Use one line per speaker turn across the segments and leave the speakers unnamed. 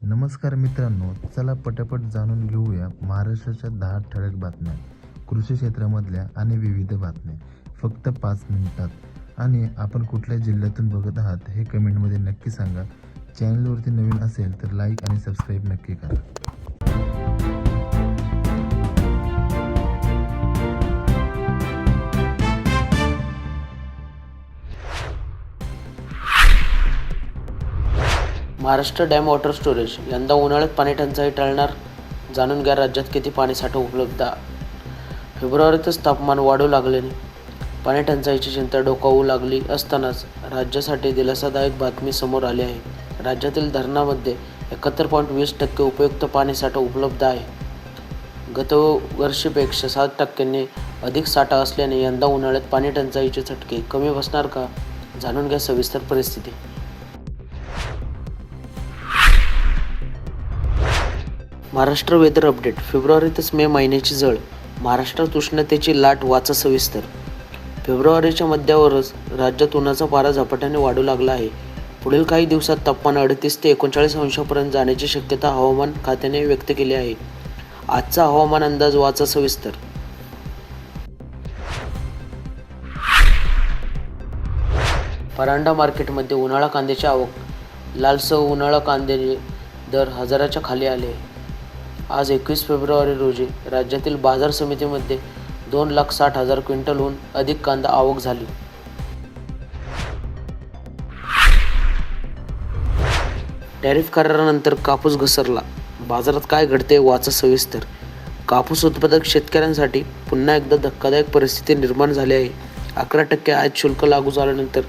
नमस्कार मित्रांनो, चला पटापट जाणून घेऊया महाराष्ट्राच्या 10 ठळक बातम्या, कृषी क्षेत्रामधल्या आणि विविध बातम्या फक्त 5 मिनिटात. आणि आपण कुठल्या जिल्ह्यातून बघत आहात हे कमेंटमध्ये नक्की सांगा. चॅनलवरती नवीन असेल तर लाईक आणि सबस्क्राईब नक्की करा.
महाराष्ट्र डॅम वॉटर स्टोरेज यंदा उन्हाळ्यात पाणी टंचाई टळणार, जाणून घ्या राज्यात किती पाणीसाठा उपलब्ध. फेब्रुवारीतच तापमान वाढू लागल्याने पाणी टंचाईची चिंता डोकावू लागली असतानाच राज्यासाठी दिलासादायक बातमी समोर आली आहे. राज्यातील धरणांमध्ये 71.20% उपयुक्त पाणीसाठा उपलब्ध आहे. गतवर्षीपेक्षा 7% अधिक साठा असल्याने यंदा उन्हाळ्यात पाणी टंचाईचे झटके कमी बसणार का, जाणून घ्या सविस्तर परिस्थिती. Maharashtra weather update. फेब्रुवारीतच मे महिन्याची झळ, महाराष्ट्रात उष्णतेची लाट, वाचा सविस्तर. फेब्रुवारीच्या मध्यावरच राज्यात उन्हाचा पारा झपाट्याने वाढू लागला आहे. पुढील काही दिवसात तापमान 38 ते 39 अंशापर्यंत जाण्याची शक्यता हवामान खात्याने व्यक्त केली आहे. आजचा हवामान अंदाज वाचा सविस्तर. परांडा मार्केटमध्ये उन्हाळा कांद्याची आवक, लालसह उन्हाळा कांद्याचे दर हजाराच्या खाली आले. आज 21 फेब्रुवारी रोजी राज्यातील बाजार समितीमध्ये 2,60,000 क्विंटलहून अधिक कांदा आवक झाली. टॅरिफ करारानंतर कापूस घसरला, बाजारात काय घडते वाचा सविस्तर. कापूस उत्पादक शेतकऱ्यांसाठी पुन्हा एकदा धक्कादायक परिस्थिती निर्माण झाली आहे. 11% आयात शुल्क लागू झाल्यानंतर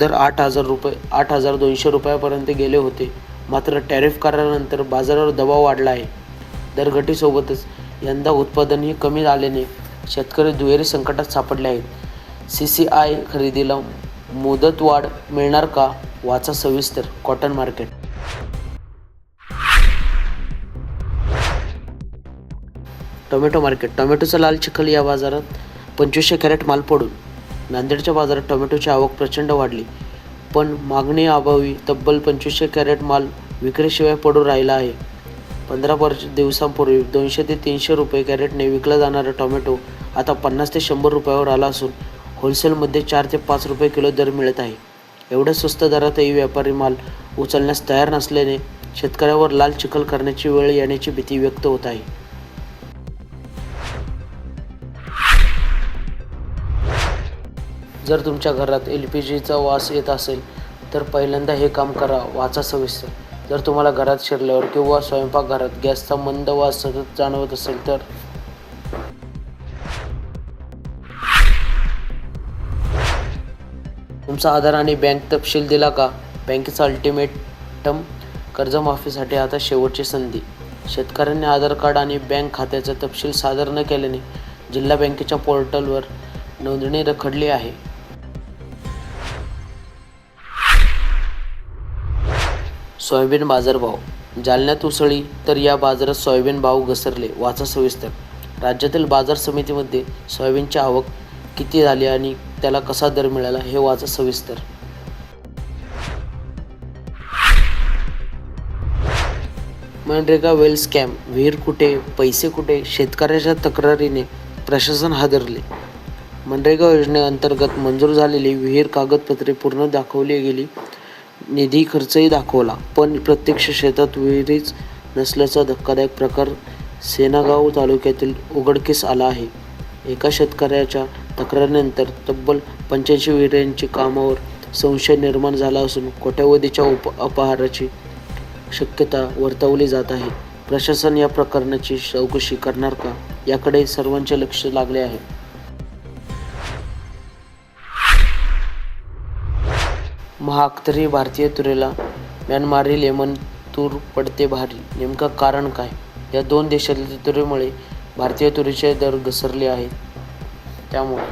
दर 8,200 रुपयापर्यंत गेले होते. मात्र टॅरिफ करारानंतर बाजारावर दबाव वाढला आहे. दरघटीसोबतच यंदा उत्पादनही कमी आल्याने शेतकरी दुहेरी संकटात सापडले आहेत. CCI खरेदीला मुदतवाढ मिळणार का, वाचा सविस्तर. Cotton market. Tomato market. टोमॅटोचा लाल चिखल, या बाजारात 2500 कॅरेट माल पडून. नांदेडच्या बाजारात टोमॅटोची आवक प्रचंड वाढली, पण मागणी अभावी तब्बल 2500 कॅरेट माल विक्रीशिवाय पडून राहिला आहे. 15 दिवसांपूर्वी 200 ते 300 रुपये कॅरेटने विकला जाणारा टोमॅटो आता 50 ते 100 रुपयावर आला असून होलसेलमध्ये 4 ते 5 रुपये किलो दर मिळत आहे. एवढ्या स्वस्त दरातही व्यापारी माल उचलण्यास तयार नसल्याने शेतकऱ्यावर लाल चिखल करण्याची वेळ येण्याची भीती व्यक्त होत आहे. जर तुमच्या घरात LPGचा वास येत असेल तर पहिल्यांदा हे काम करा, वाचा सविस्तर. जर तुम्हाला घरात शिरल्यावर किंवा स्वयंपाकघरात गॅसचा मंद वास सतत जाणवत असेल तर तुमचा आधार आणि बँक तपशील दिला का? बँकेचा अल्टिमेटम. कर्जमाफीसाठी आता शेवटची संधी. शेतकऱ्यांनी आधार कार्ड आणि बँक खात्याचा तपशील सादर न केल्याने जिल्हा बँकेच्या पोर्टलवर नोंदणी रखडली आहे. सोयाबीन बाजारभाव. जालन्यात उसळी तर या बाजारात सोयाबीन भाव घसरले, वाचा सविस्तर. राज्यातील बाजार समितीमध्ये सोयाबीनची आवक किती झाली आणि त्याला कसा दर मिळाला हे वाचा सविस्तर. मनरेगा वेल स्कॅम. विहीर कुठे, पैसे कुठे, शेतकऱ्याच्या तक्रारीने प्रशासन हादरले. मनरेगा योजनेअंतर्गत मंजूर झालेली विहीर कागदपत्रे पूर्ण दाखवली गेली, निधी खर्चही दाखवला, पण प्रत्यक्ष शेतात विहीरच नसल्याचा धक्कादायक प्रकार सेनागाव तालुक्यातील उघडकीस आला आहे. एका शेतकऱ्याच्या तक्रारीनंतर तब्बल 85 विहिरींच्या कामावर संशय निर्माण झाला असून कोट्यवधीच्या अपहाराची शक्यता वर्तवली जात आहे. प्रशासन या प्रकरणाची चौकशी करणार का, याकडे सर्वांचे लक्ष लागले आहे. महाग तरी भारतीय तुरीला म्यानमारी लेमन तूर पडते भारी, नेमकं कारण काय? या दोन देशातील तुरीमुळे भारतीय तुरीचे दर घसरले आहेत. त्यामुळे